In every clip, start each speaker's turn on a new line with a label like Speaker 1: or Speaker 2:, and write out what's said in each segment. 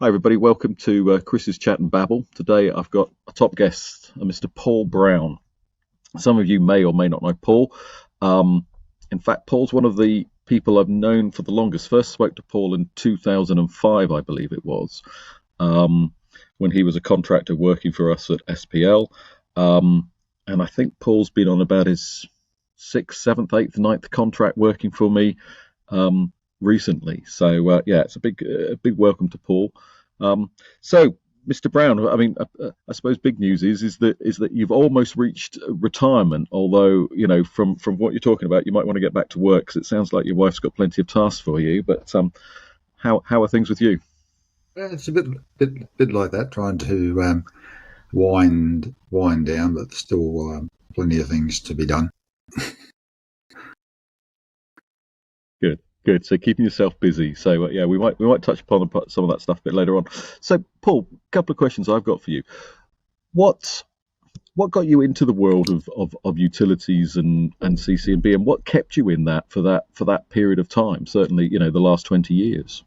Speaker 1: Hi everybody, welcome to Chris's Chat and Babble. Today I've got a top guest, Mr. Paul Brown. Some of you may or may not know Paul. In fact, Paul's one of the people I've known for the longest. First spoke to Paul in 2005, I believe it was, when he was a contractor working for us at SPL. And I think Paul's been on about his 6th, 7th, 8th, 9th contract working for me recently. So yeah, it's a big welcome to Paul. So Mr. Brown, I mean, I suppose big news is that you've almost reached retirement. Although, you know, from what you're talking about, you might want to get back to work because it sounds like your wife's got plenty of tasks for you. But how are things with you?
Speaker 2: It's a bit like that, trying to wind down, but still plenty of things to be done.
Speaker 1: Good. So keeping yourself busy. So yeah, we might touch upon some of that stuff a bit later on. So Paul, a couple of questions I've got for you. What got you into the world of utilities and CC&B, and what kept you in that for that period of time? Certainly, you know, the last 20 years.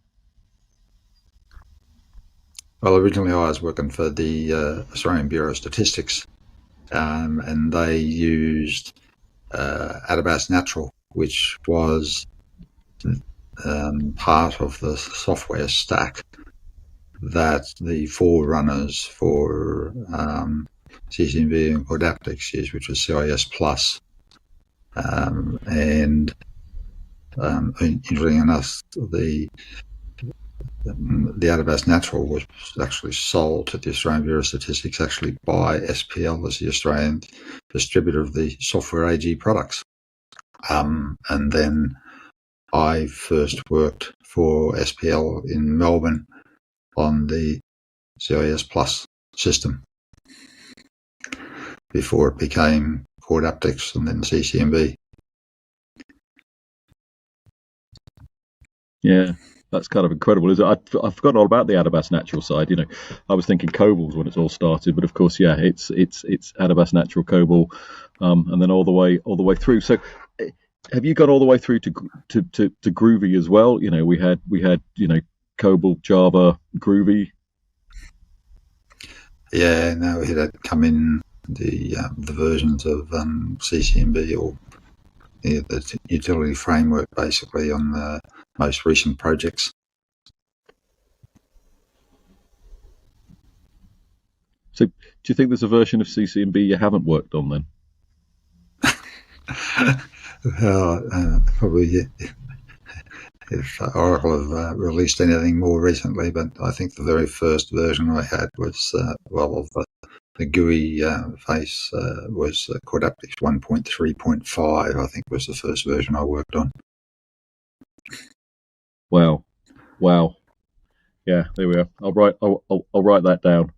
Speaker 2: Well, originally I was working for the Australian Bureau of Statistics, and they used Adabas Natural, which was part of the software stack that the forerunners for CC&B and Adaptics use, which was CIS Plus. And interesting enough, the Adabas Natural was actually sold to the Australian Bureau of Statistics actually by SPL as the Australian distributor of the software AG products. And then I first worked for SPL in Melbourne on the CIS Plus system before it became Adaptics and then CC&B.
Speaker 1: Yeah, that's kind of incredible, isn't it? I've forgotten all about the Adabas Natural side. You know, I was thinking Cobol's when it's all started, but of course, yeah, it's Adabas Natural, Cobol, and then all the way through. So, have you got all the way through to Groovy as well? You know, we had you know, Cobol, Java, Groovy.
Speaker 2: Yeah, no, it had come in the versions of CC&B or the utility framework basically on the most recent projects.
Speaker 1: So, do you think there's a version of CC&B you haven't worked on then?
Speaker 2: Probably if Oracle have released anything more recently, but I think the very first version I had was of the GUI face was Adaptics 1.3.5. I think was the first version I worked on.
Speaker 1: Wow. Yeah, there we are. I'll write that down.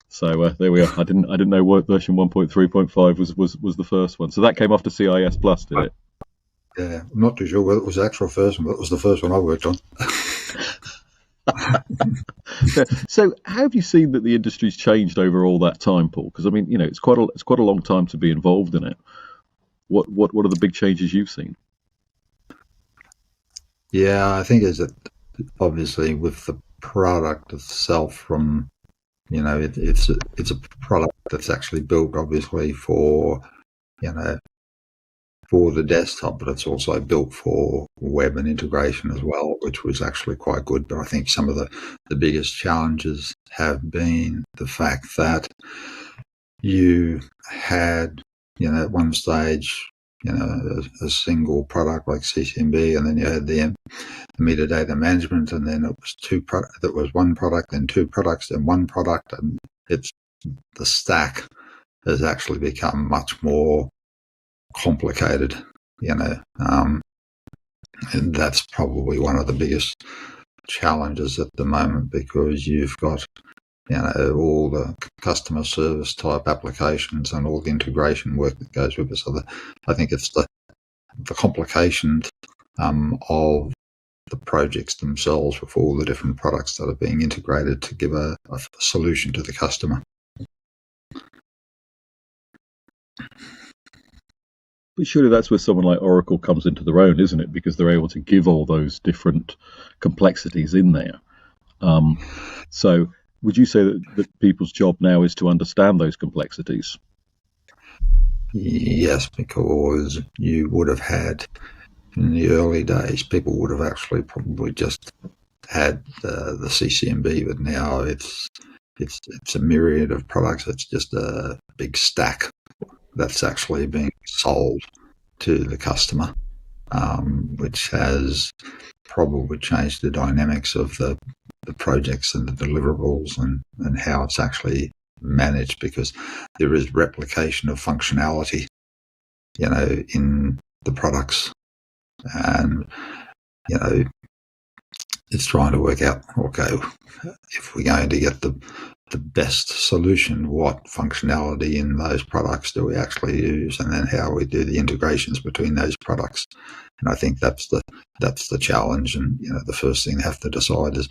Speaker 1: So there we are. I didn't know version 1.3.5 was the first one. So that came after CIS Plus, did it?
Speaker 2: Yeah, I'm not too sure whether it was the actual first one, but it was the first one I worked on.
Speaker 1: So how have you seen that the industry's changed over all that time, Paul? Because I mean, you know, it's quite a long time to be involved in it. What are the big changes you've seen?
Speaker 2: Yeah, I think is that obviously with the product itself, from you know, it's a product that's actually built obviously for, you know, for the desktop, but it's also built for web and integration as well, which was actually quite good. But I think some of the biggest challenges have been the fact that you had, you know, at one stage, you know, a single product like CC&B, and then you had the metadata management, and then it was one product, then two products, then one product, and the stack has actually become much more complicated, you know, and that's probably one of the biggest challenges at the moment, because you've got, you know, all the customer service type applications and all the integration work that goes with it. So I think it's the complication of the projects themselves with all the different products that are being integrated to give a solution to the customer.
Speaker 1: But surely that's where someone like Oracle comes into their own, isn't it? Because they're able to give all those different complexities in there. So would you say that people's job now is to understand those complexities?
Speaker 2: Yes, because you would have had, in the early days, people would have actually probably just had the CC&B, but now it's a myriad of products. It's just a big stack that's actually being sold to the customer, which has probably changed the dynamics of the projects and the deliverables and how it's actually managed, because there is replication of functionality, in the products. And, it's trying to work out, okay, if we're going to get the best solution, what functionality in those products do we actually use, and then how we do the integrations between those products. And I think that's the challenge. And the first thing they have to decide is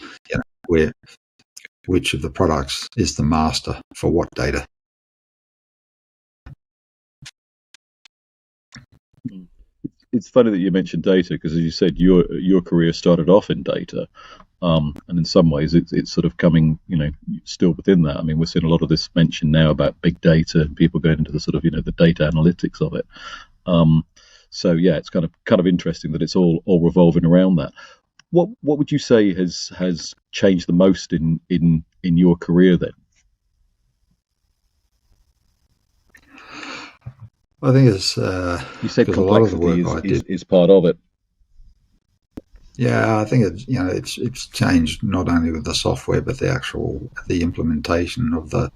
Speaker 2: which of the products is the master for what data.
Speaker 1: It's funny that you mentioned data, because as you said, your career started off in data, and in some ways it's sort of coming, still within that. I mean, we're seeing a lot of this mention now about big data and people going into the sort of, the data analytics of it. So yeah, it's kind of interesting that it's all revolving around that. What would you say has changed the most in your career then?
Speaker 2: I think it's
Speaker 1: you said
Speaker 2: because a lot of the
Speaker 1: complexity
Speaker 2: work I did
Speaker 1: is part of it.
Speaker 2: Yeah, I think it's changed not only with the software, but the implementation of the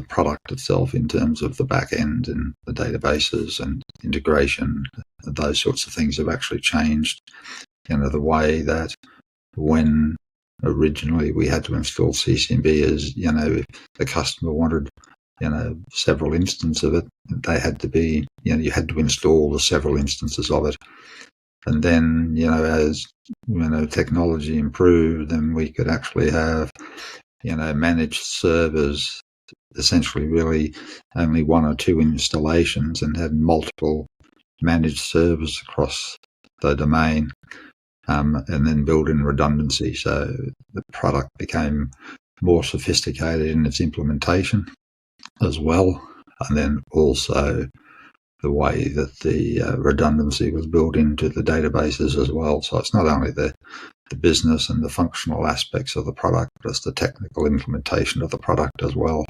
Speaker 2: product itself, in terms of the back end and the databases and integration. Those sorts of things have actually changed. The way that when originally we had to install CC&B, is if the customer wanted several instances of it, they had to be you had to install the several instances of it. And then, as technology improved, then we could actually have, managed servers, essentially really only one or two installations, and had multiple managed servers across the domain, and then build in redundancy. So the product became more sophisticated in its implementation as well. And then also the way that the redundancy was built into the databases as well. So it's not only the business and the functional aspects of the product, but it's the technical implementation of the product as well.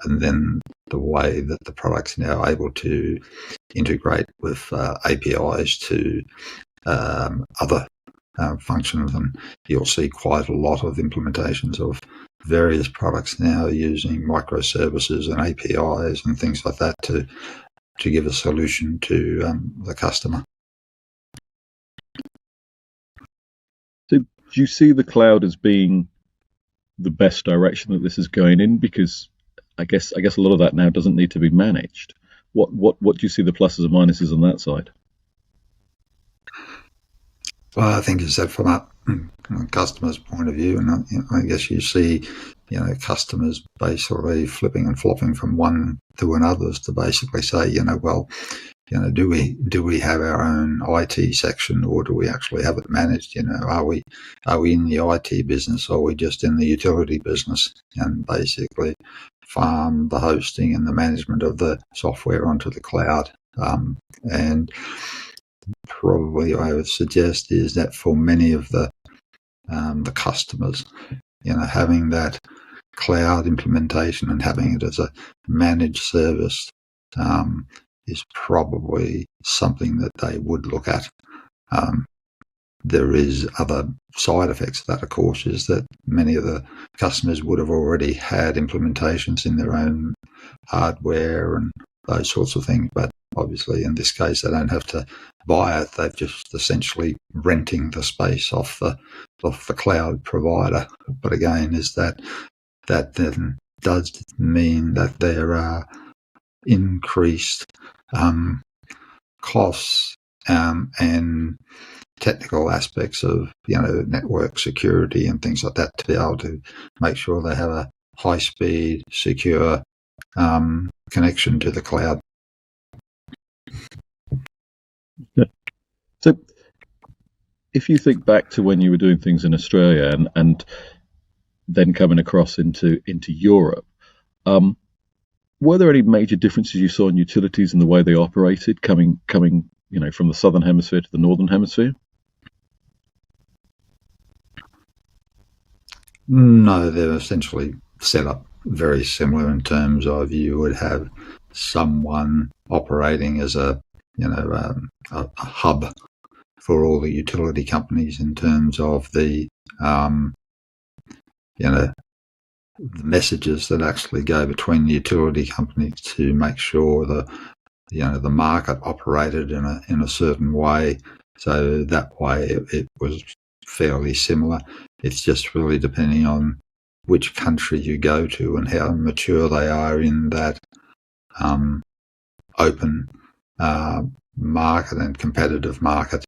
Speaker 2: And then the way that the product's now able to integrate with APIs to other functions. And you'll see quite a lot of implementations of various products now using microservices and APIs and things like that to give a solution to the customer.
Speaker 1: So do you see the cloud as being the best direction that this is going in? Because I guess a lot of that now doesn't need to be managed. What do you see the pluses and minuses on that side?
Speaker 2: Well, I think it's that from a customer's point of view, and I guess you see, customers basically flipping and flopping from one to another to basically say, do we have our own IT section, or do we actually have it managed? Are we in the IT business, or are we just in the utility business, and basically farm the hosting and the management of the software onto the cloud? And probably I would suggest is that for many of the customers, having that cloud implementation and having it as a managed service is probably something that they would look at. There is other side effects of that, of course, is that many of the customers would have already had implementations in their own hardware and those sorts of things. But obviously, in this case, they don't have to buy it. They're just essentially renting the space off the cloud provider. But again, is that then does mean that there are increased costs and technical aspects of network security and things like that, to be able to make sure they have a high speed, secure connection to the cloud.
Speaker 1: So if you think back to when you were doing things in Australia and then coming across into Europe, were there any major differences you saw in utilities and the way they operated coming from the southern hemisphere to the northern hemisphere?
Speaker 2: No, they're essentially set up very similar in terms of you would have someone operating as a hub for all the utility companies in terms of the the messages that actually go between the utility companies to make sure the market operated in a certain way. So that way it was fairly similar. It's just really depending on which country you go to and how mature they are in that open market and competitive market,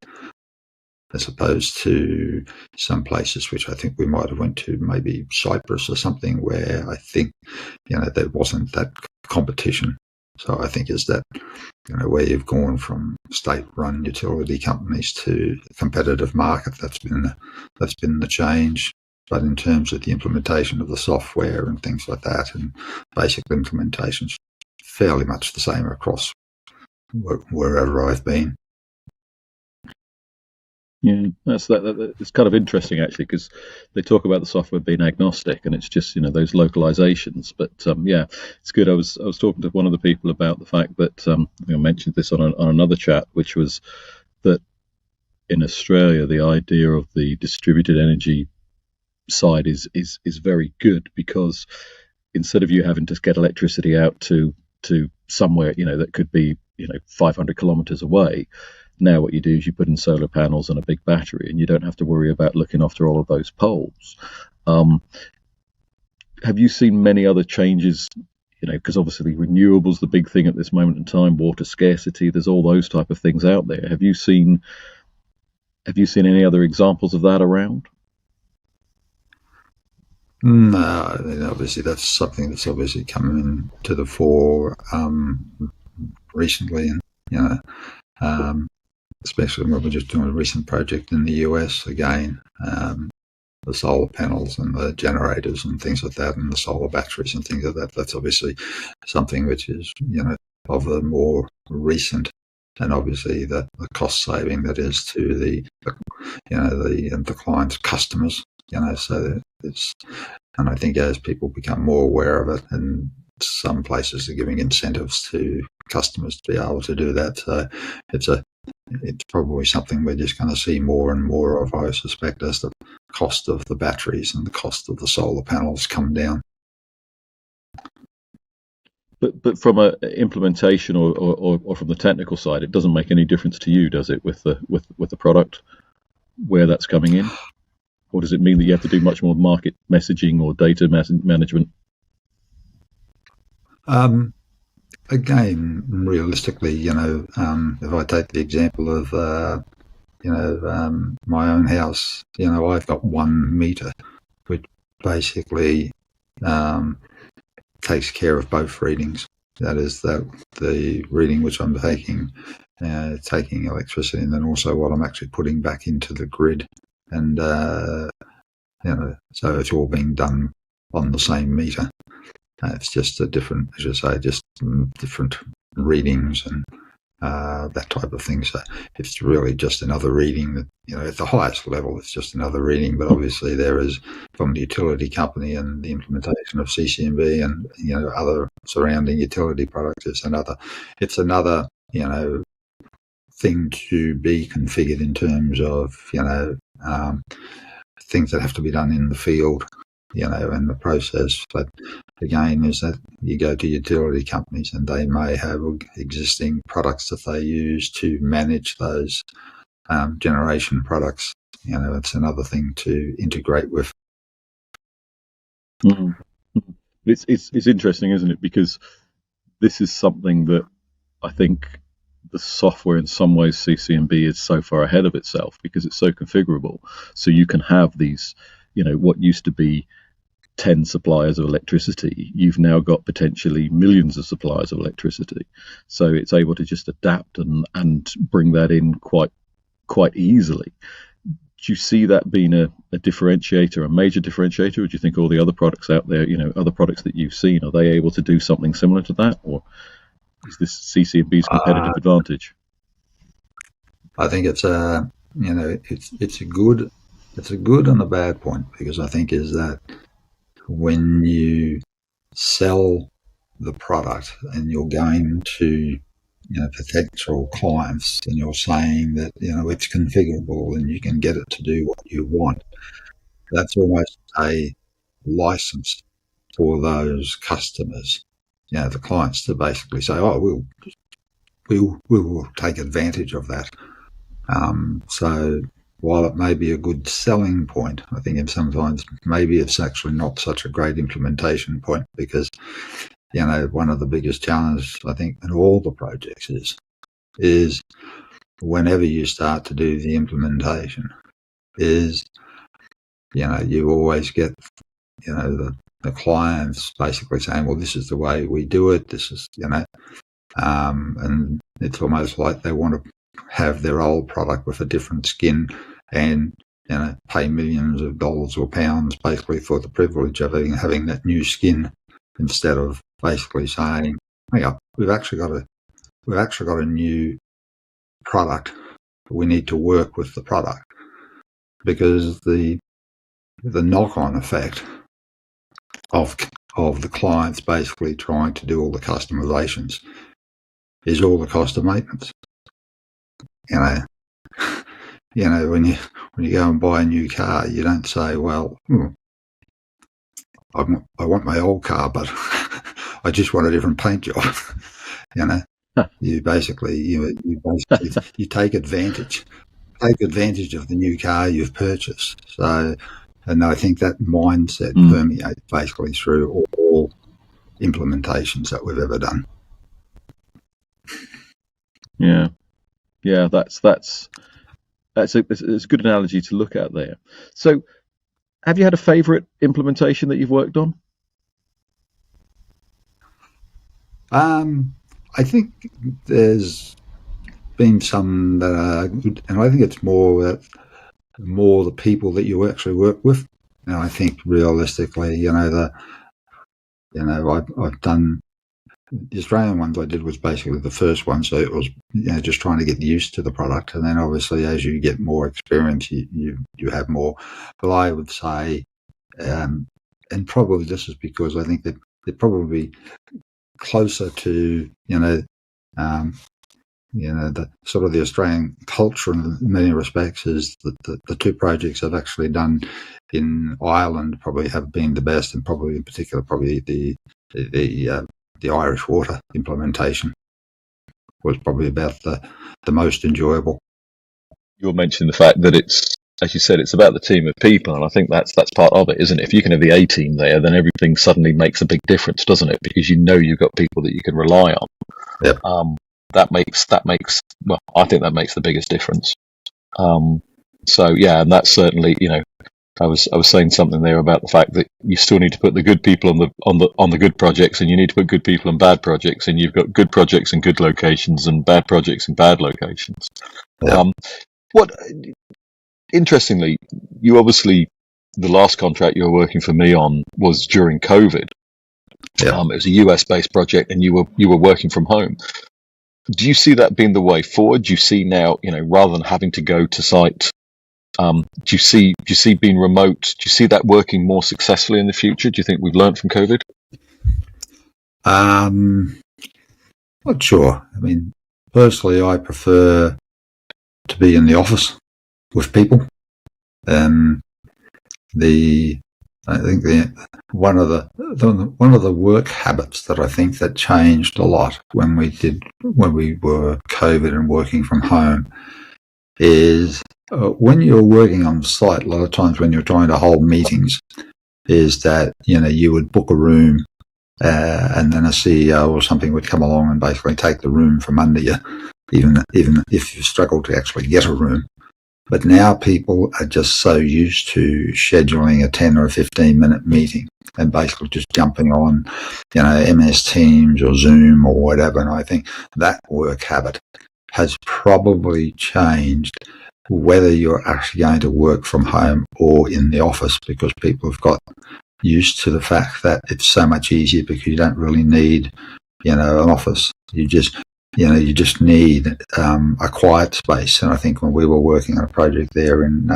Speaker 2: as opposed to some places which I think we might have went to, maybe Cyprus or something, where I think there wasn't that competition. So I think is that where you've gone from state-run utility companies to a competitive market, that's been the change. But in terms of the implementation of the software and things like that, and basic implementations, fairly much the same across wherever I've been.
Speaker 1: Yeah, it's kind of interesting actually, because they talk about the software being agnostic, and it's just those localizations. But yeah, it's good. I was talking to one of the people about the fact that I mentioned this on another chat, which was that in Australia the idea of the distributed energy side is very good, because instead of you having to get electricity out to somewhere that could be 500 kilometers away, now what you do is you put in solar panels and a big battery, and you don't have to worry about looking after all of those poles. Have you seen many other changes? Because obviously renewables the big thing at this moment in time, water scarcity, there's all those type of things out there. Have you seen any other examples of that around?
Speaker 2: No, obviously that's something that's obviously coming to the fore recently, and especially when we're just doing a recent project in the US again, the solar panels and the generators and things like that, and the solar batteries and things like that. That's obviously something which is of a more recent, and obviously the cost saving that is to the client's customers. So it's, and I think as people become more aware of it, and some places are giving incentives to customers to be able to do that. So it's probably something we're just going to see more and more of, I suspect, as the cost of the batteries and the cost of the solar panels come down.
Speaker 1: But from a implementation or from the technical side, it doesn't make any difference to you, does it, with the product, where that's coming in? Or does it mean that you have to do much more market messaging or data management?
Speaker 2: Again, realistically, if I take the example of, my own house, I've got 1 meter, which basically takes care of both readings. That is the reading which I'm taking electricity, and then also what I'm actually putting back into the grid. And, so it's all being done on the same meter. It's just a different, as you say, just different readings and that type of thing. So it's really just another reading that, at the highest level, it's just another reading. But obviously there is, from the utility company and the implementation of CC&B and, other surrounding utility products, it's another, thing to be configured in terms of, things that have to be done in the field, and the process. But again, is that you go to utility companies and they may have existing products that they use to manage those generation products. It's another thing to integrate with.
Speaker 1: Mm-hmm. It's interesting, isn't it? Because this is something that I think the software, in some ways, CC&B is so far ahead of itself, because it's so configurable. So you can have these, what used to be 10 suppliers of electricity, you've now got potentially millions of suppliers of electricity. So it's able to just adapt and bring that in quite easily. you see that being a differentiator, a major differentiator, or do you think all the other products out there, other products that you've seen, are they able to do something similar to that, or is this CC&B's competitive advantage?
Speaker 2: I think it's a good and a bad point, because I think is that when you sell the product and you're going to potential clients and you're saying that it's configurable and you can get it to do what you want, that's almost a license for those customers, the clients, to basically say, oh, we will take advantage of that. So while it may be a good selling point, I think sometimes maybe it's actually not such a great implementation point, because one of the biggest challenges, I think, in all the projects is whenever you start to do the implementation, is you always get the clients basically saying, well, this is the way we do it, this is and it's almost like they want to have their old product with a different skin and pay millions of dollars or pounds basically for the privilege of having that new skin, instead of basically saying, hang on, we've actually got a new product. We need to work with the product, because the knock-on effect of the clients basically trying to do all the customizations is all the cost of maintenance. When you go and buy a new car, you don't say, well, I want my old car, but I just want a different paint job. You basically you take advantage of the new car you've purchased. So, and I think that mindset permeates basically through all implementations that we've ever done.
Speaker 1: Yeah, that's a good analogy to look at there. So, have you had a favourite implementation that you've worked on?
Speaker 2: I think there's been some that are good, and I think it's more the people that you actually work with. And I think realistically, I've done the Australian ones I did was basically the first one, so it was just trying to get used to the product, and then obviously as you get more experience, you have more. But I would say, and probably this is because I think that they're probably closer to the sort of the Australian culture in many respects, is that the two projects I've actually done in Ireland probably have been the best, and probably in particular probably the Irish water implementation was probably about the most enjoyable.
Speaker 1: You were mentioning the fact that it's, as you said, it's about the team of people, and I think that's part of it, isn't it? If you can have the A team there, then everything suddenly makes a big difference, doesn't it? Because you've got people that you can rely on.
Speaker 2: Yep.
Speaker 1: That makes well, I think that makes the biggest difference. So yeah, and that's certainly, I was saying something there about the fact that you still need to put the good people on the good projects, and you need to put good people on bad projects, and you've got good projects in good locations and bad projects in bad locations.
Speaker 2: Yep.
Speaker 1: Interestingly, you obviously, the last contract you were working for me on was during COVID.
Speaker 2: Yep.
Speaker 1: It was a US-based project, and you were working from home. Do you see that being the way forward? Do you see now, rather than having to go to site, do you see being remote? Do you see that working more successfully in the future? Do you think we've learned from COVID?
Speaker 2: Not sure. I mean, personally, I prefer to be in the office with people. I think one of the work habits that I think that changed a lot when we were COVID and working from home is when you're working on site. A lot of times when you're trying to hold meetings, is that you would book a room and then a CEO or something would come along and basically take the room from under you, even if you struggle to actually get a room. But now people are just so used to scheduling a 10 or a 15-minute meeting and basically just jumping on, MS Teams or Zoom or whatever. And I think that work habit has probably changed whether you're actually going to work from home or in the office, because people have got used to the fact that it's so much easier because you don't really need, an office. You just need a quiet space. And I think when we were working on a project there in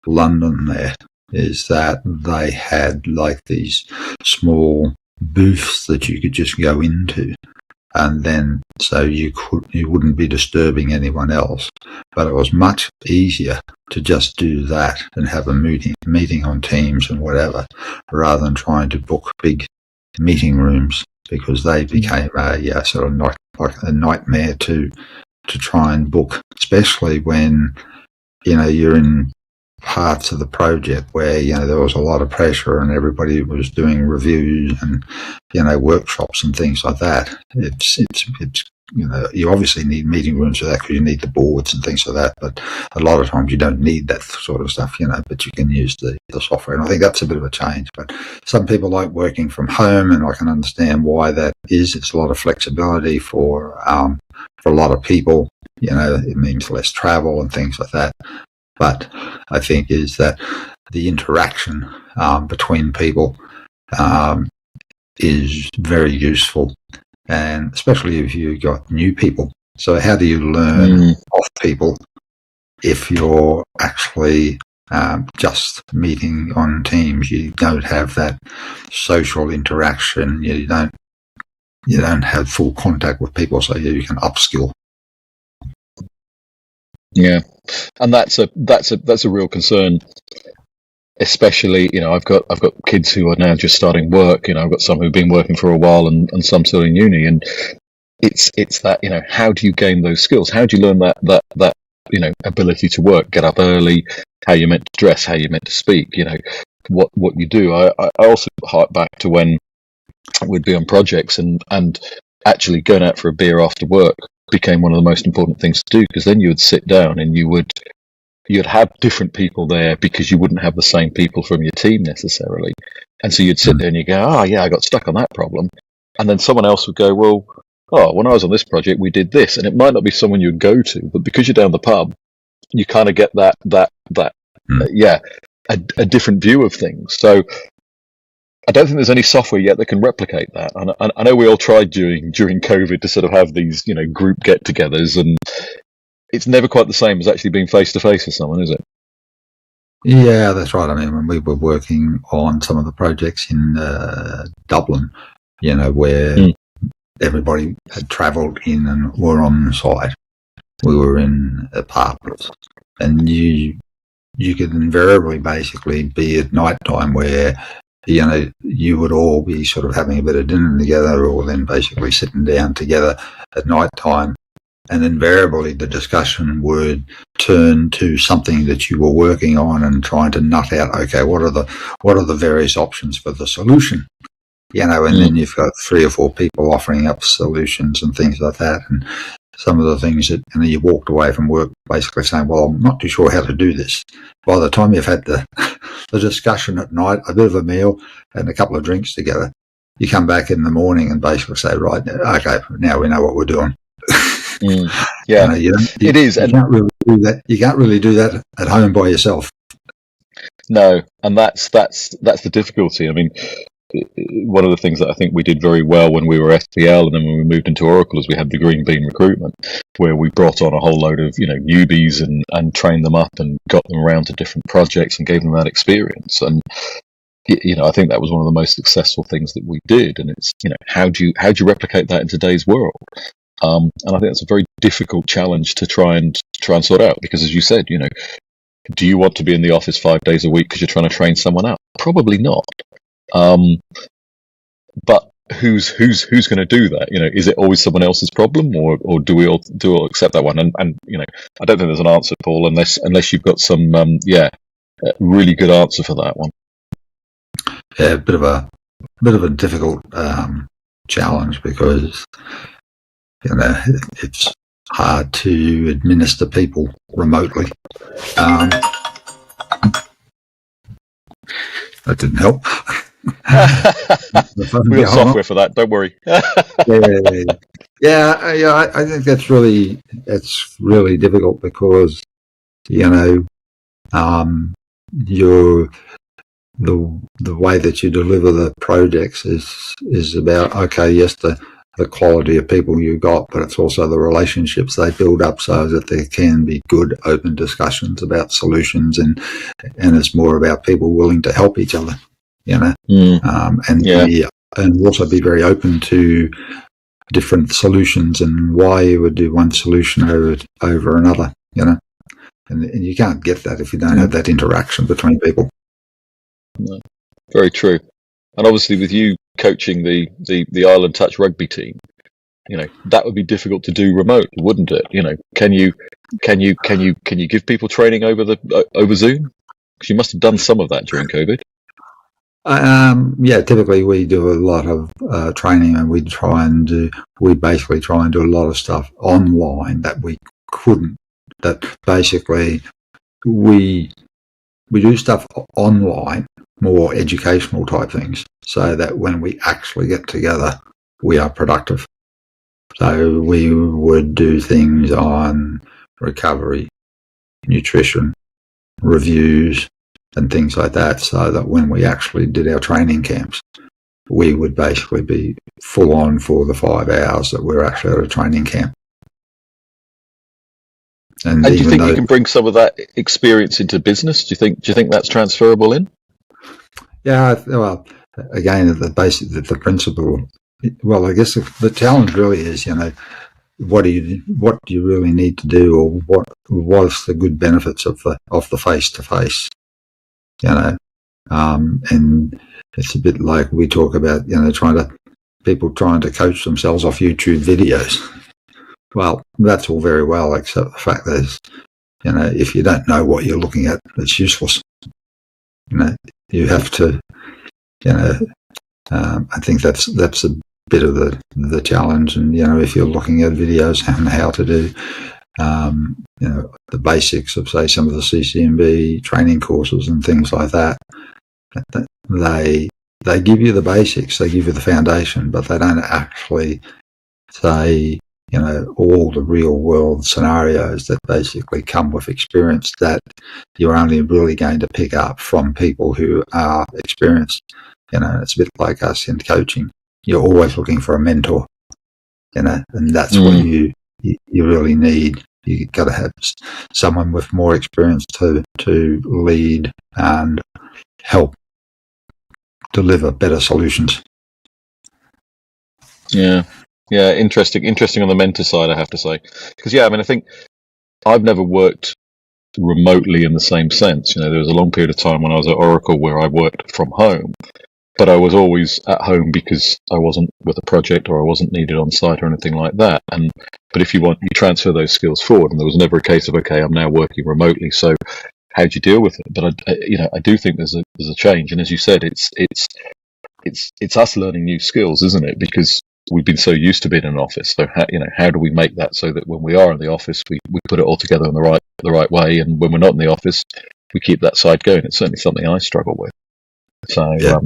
Speaker 2: London, there is that they had like these small booths that you could just go into, and then so you wouldn't be disturbing anyone else. But it was much easier to just do that and have a meeting on Teams and whatever, rather than trying to book big meeting rooms, because they became a sort of like a nightmare to try and book, especially when you're in parts of the project where there was a lot of pressure and everybody was doing reviews and workshops and things like that. It's you obviously need meeting rooms for that because you need the boards and things like that, but a lot of times you don't need that sort of stuff, but you can use the software, and I think that's a bit of a change. But some people like working from home, and I can understand why that is. It's a lot of flexibility for a lot of people. It means less travel and things like that. But I think is that the interaction between people is very useful, and especially if you've got new people. So how do you learn off people if you're actually just meeting on Teams? You don't have that social interaction. You don't have full contact with people, so you can upskill.
Speaker 1: Yeah, and that's a real concern, especially I've got kids who are now just starting work. I've got some who've been working for a while and some still in uni, and it's that how do you gain those skills? How do you learn that ability to work, get up early, how you're meant to dress, how you're meant to speak, what you do. I also hark back to when we'd be on projects and actually going out for a beer after work became one of the most important things to do, because then you would sit down and you'd have different people there, because you wouldn't have the same people from your team necessarily, and so you'd sit there and you go, oh yeah, I got stuck on that problem, and then someone else would go, well, when I was on this project we did this, and it might not be someone you'd go to, but because you're down the pub you kind of get that a different view of things. So I don't think there's any software yet that can replicate that. And I know we all tried during COVID to sort of have these, group get-togethers, and it's never quite the same as actually being face-to-face with someone, is it?
Speaker 2: Yeah, that's right. I mean, when we were working on some of the projects in Dublin, where everybody had travelled in and were on site, we were in apartments, and you could invariably basically be at night time where you would all be sort of having a bit of dinner together, or then basically sitting down together at night time, and invariably the discussion would turn to something that you were working on and trying to nut out, okay, what are the various options for the solution, and then you've got 3 or 4 people offering up solutions and things like that, and some of the things that, you walked away from work basically saying, well, I'm not too sure how to do this. By the time you've had the discussion at night, a bit of a meal and a couple of drinks together, you come back in the morning and basically say, right, okay, now we know what we're doing.
Speaker 1: Yeah,
Speaker 2: it is. You can't really do that. You can't really do that at home by yourself.
Speaker 1: No, and that's the difficulty. I mean, one of the things that I think we did very well when we were SPL, and then when we moved into Oracle, is we had the Green Bean recruitment, where we brought on a whole load of newbies and trained them up and got them around to different projects and gave them that experience. And I think that was one of the most successful things that we did. And it's how do you replicate that in today's world? And I think that's a very difficult challenge to try and sort out, because as you said, do you want to be in the office 5 days a week because you're trying to train someone up? Probably not. But who's going to do that? Is it always someone else's problem, or do we all accept that one? And I don't think there's an answer, Paul, unless you've got some really good answer for that one.
Speaker 2: Yeah, a bit of a difficult challenge, because it's hard to administer people remotely. That didn't help.
Speaker 1: We got software for that, don't worry.
Speaker 2: Yeah, I think that's really difficult, because you know, your the way that you deliver the projects is about, okay, yes, the quality of people you got, but it's also the relationships they build up so that there can be good open discussions about solutions, and it's more about people willing to help each other, you know, and also be very open to different solutions and why you would do one solution over another, you know, and you can't get that if you don't have that interaction between people.
Speaker 1: No, very true. And obviously with you coaching the Island Touch rugby team, you know, that would be difficult to do remotely, wouldn't it? You know, can you give people training over Zoom? Because you must have done some of that during COVID.
Speaker 2: Yeah, typically we do a lot of training, and we basically try and do a lot of stuff online that we couldn't. That basically we do stuff online, more educational type things, so that when we actually get together, we are productive. So we would do things on recovery, nutrition, reviews, and things like that, so that when we actually did our training camps, we would basically be full on for the 5 hours that we're actually at a training camp.
Speaker 1: And do you think you can bring some of that experience into business? Do you think that's transferable in?
Speaker 2: Yeah, well, again, the principle. Well, I guess the challenge really is, you know, what do you really need to do, or what's the good benefits of the face to face, you know, and it's a bit like we talk about, you know, people trying to coach themselves off YouTube videos. Well, that's all very well, except the fact that, you know, if you don't know what you're looking at, it's useless. You know, you have to, you know, I think that's a bit of the challenge. And, you know, if you're looking at videos on how to do, you know, the basics of, say, some of the CC&B training courses and things like that, they give you the basics, they give you the foundation, but they don't actually say, you know, all the real world scenarios that basically come with experience that you're only really going to pick up from people who are experienced. You know, it's a bit like us in coaching. You're always looking for a mentor, you know, and that's what you really need. You've got to have someone with more experience to lead and help deliver better solutions.
Speaker 1: Yeah. Yeah, interesting on the mentor side, I have to say. Because, yeah, I mean, I think I've never worked remotely in the same sense. You know, there was a long period of time when I was at Oracle where I worked from home, but I was always at home because I wasn't with a project or I wasn't needed on site or anything like that. But if you transfer those skills forward, and there was never a case of, okay, I'm now working remotely, so how do you deal with it? But I do think there's a change, and as you said, it's us learning new skills, isn't it? Because we've been so used to being in an office. So how do we make that so that when we are in the office, we put it all together in the right way, and when we're not in the office, we keep that side going. It's certainly something I struggle with. So
Speaker 2: yeah.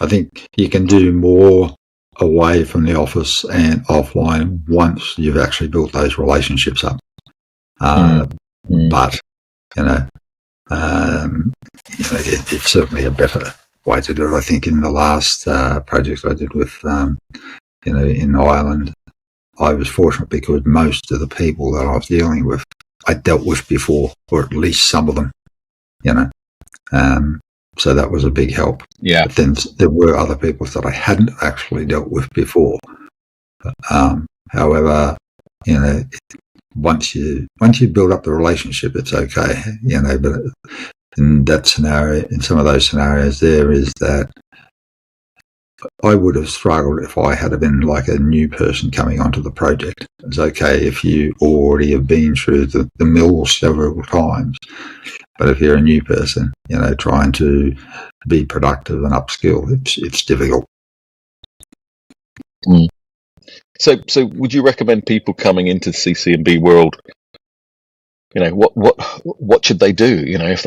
Speaker 2: I think you can do more away from the office and offline once you've actually built those relationships up. But you know, it's certainly a better way to do it. I think in the last project I did with, you know, in Ireland, I was fortunate because most of the people that I was dealing with, I dealt with before, or at least some of them, you know. So that was a big help.
Speaker 1: Yeah.
Speaker 2: But then there were other people that I hadn't actually dealt with before. However, you know, once you build up the relationship, it's okay, you know. But in that scenario, in some of those scenarios, there is that I would have struggled if I had been like a new person coming onto the project. It's okay if you already have been through the mill several times, but if you're a new person, you know, trying to be productive and upskill, it's difficult.
Speaker 1: So would you recommend people coming into the CC&B world, you know, what should they do, you know, if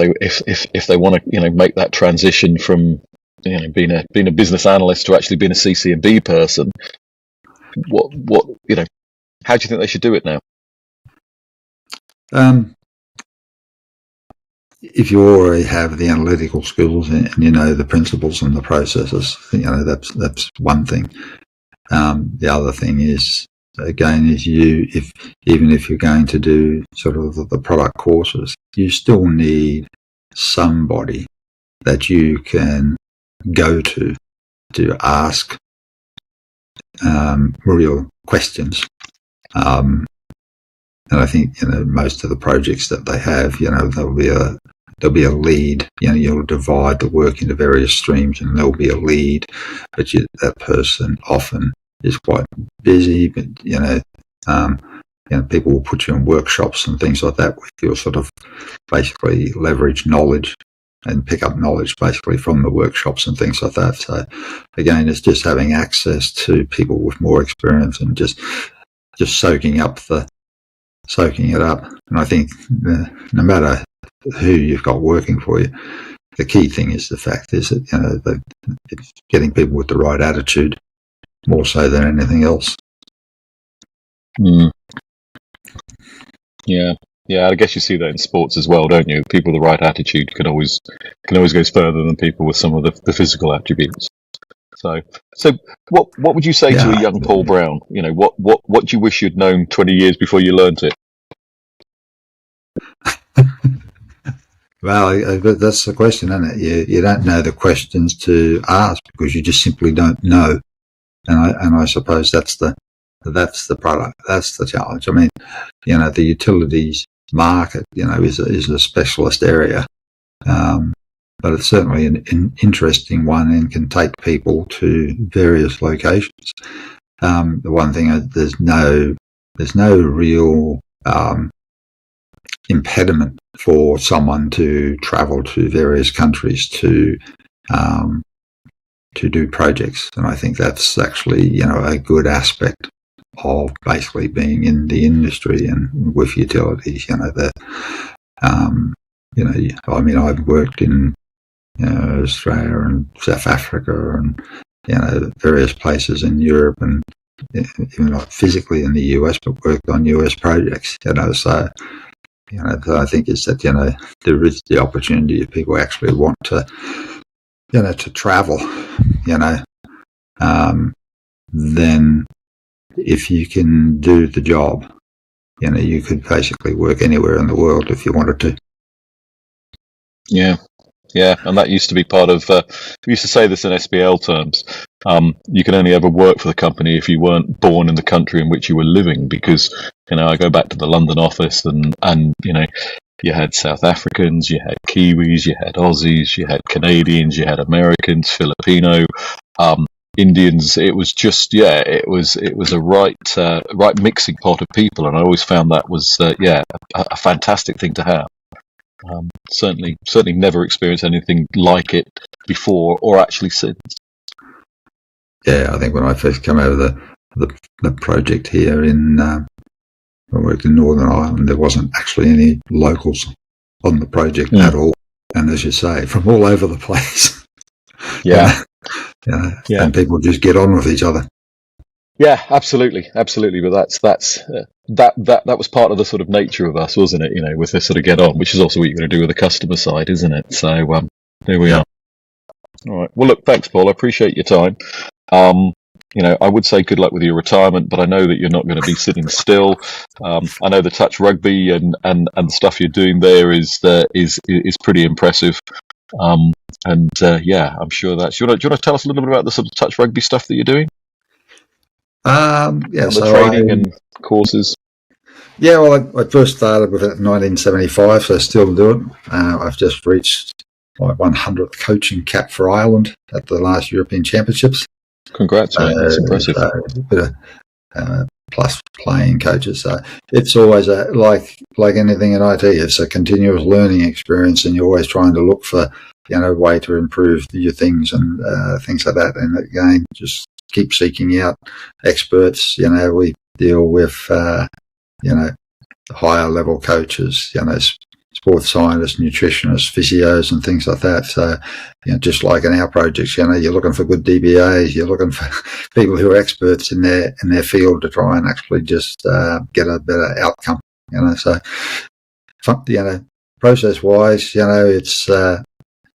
Speaker 1: they want to, you know, make that transition from, you know, being a business analyst to actually being a CC&B person? What you know, how do you think they should do it now?
Speaker 2: if you already have the analytical skills and you know the principles and the processes, that's one thing. The other thing is, again, even if you're going to do sort of the product courses, you still need somebody that you can go to ask real questions. And I think most of the projects that they have, there'll be a lead. You'll divide the work into various streams, and there'll be a lead. But that person often is quite busy. But people will put you in workshops and things like that, where you'll sort of basically leverage knowledge and pick up knowledge basically from the workshops and things like that. So again, it's just having access to people with more experience and just soaking it up. And I think no matter who you've got working for you, the key thing is the fact is that it's getting people with the right attitude more so than anything else.
Speaker 1: Yeah, I guess you see that in sports as well, don't you? People with the right attitude can always go further than people with some of the physical attributes. So what would you say to a young Paul Brown? What do you wish you'd known 20 years before you learnt it?
Speaker 2: Well, that's the question, isn't it? You don't know the questions to ask because you just simply don't know. And I suppose that's the product. That's the challenge. I mean, the utilities market, is a specialist area, but it's certainly an interesting one and can take people to various locations. The one thing, there's no real impediment for someone to travel to various countries to do projects, and I think that's actually a good aspect of basically being in the industry and with utilities. I've worked in Australia and South Africa and various places in Europe, and even not physically in the US, but worked on US projects. So I think is that there is the opportunity if people actually want to to travel. Then if you can do the job, you could basically work anywhere in the world if you wanted to.
Speaker 1: Yeah, and that used to be part of. We used to say this in SBL terms. You can only ever work for the company if you weren't born in the country in which you were living. Because I go back to the London office, and you had South Africans, you had Kiwis, you had Aussies, you had Canadians, you had Americans, Filipino. Indians. It was just it was a right mixing pot of people, and I always found that was a fantastic thing to have. Certainly never experienced anything like it before or actually since.
Speaker 2: Yeah, I think when I first came over the project here I worked in Northern Ireland, there wasn't actually any locals on the project at all, and as you say, from all over the place. And people just get on with each other.
Speaker 1: Yeah, absolutely. But that was part of the sort of nature of us, wasn't it? With this sort of get on, which is also what you're going to do with the customer side, isn't it? So there we are. All right. Well, look, thanks, Paul. I appreciate your time. I would say good luck with your retirement, but I know that you're not going to be sitting still. I know the touch rugby and the stuff you're doing there is pretty impressive. I'm sure that's. Do you want to tell us a little bit about the sort of touch rugby stuff that you're doing? The training and courses.
Speaker 2: Yeah, well, I first started with it in 1975, so I still do it. I've just reached my 100th coaching cap for Ireland at the last European Championships.
Speaker 1: Congrats, mate. That's impressive.
Speaker 2: A bit of plus playing coaches. So it's always like anything in IT, it's a continuous learning experience, and you're always trying to look for a way to improve your things and things like that. And again, just keep seeking out experts. We deal with higher level coaches, sports scientists, nutritionists, physios, and things like that. So, just like in our projects, you're looking for good DBAs, you're looking for people who are experts in their field to try and actually just get a better outcome. So, process-wise, it's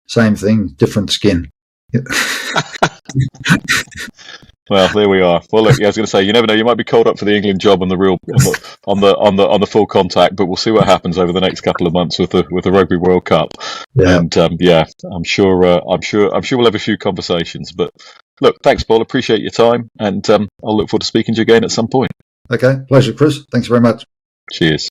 Speaker 2: same thing, different skin.
Speaker 1: Well, there we are. Well, look, I was going to say, you never know. You might be called up for the England job on the real, on the full contact. But we'll see what happens over the next couple of months with the Rugby World Cup.
Speaker 2: Yeah.
Speaker 1: And I'm sure we'll have a few conversations. But look, thanks, Paul. Appreciate your time, and I'll look forward to speaking to you again at some point.
Speaker 2: Okay, pleasure, Chris. Thanks very much.
Speaker 1: Cheers.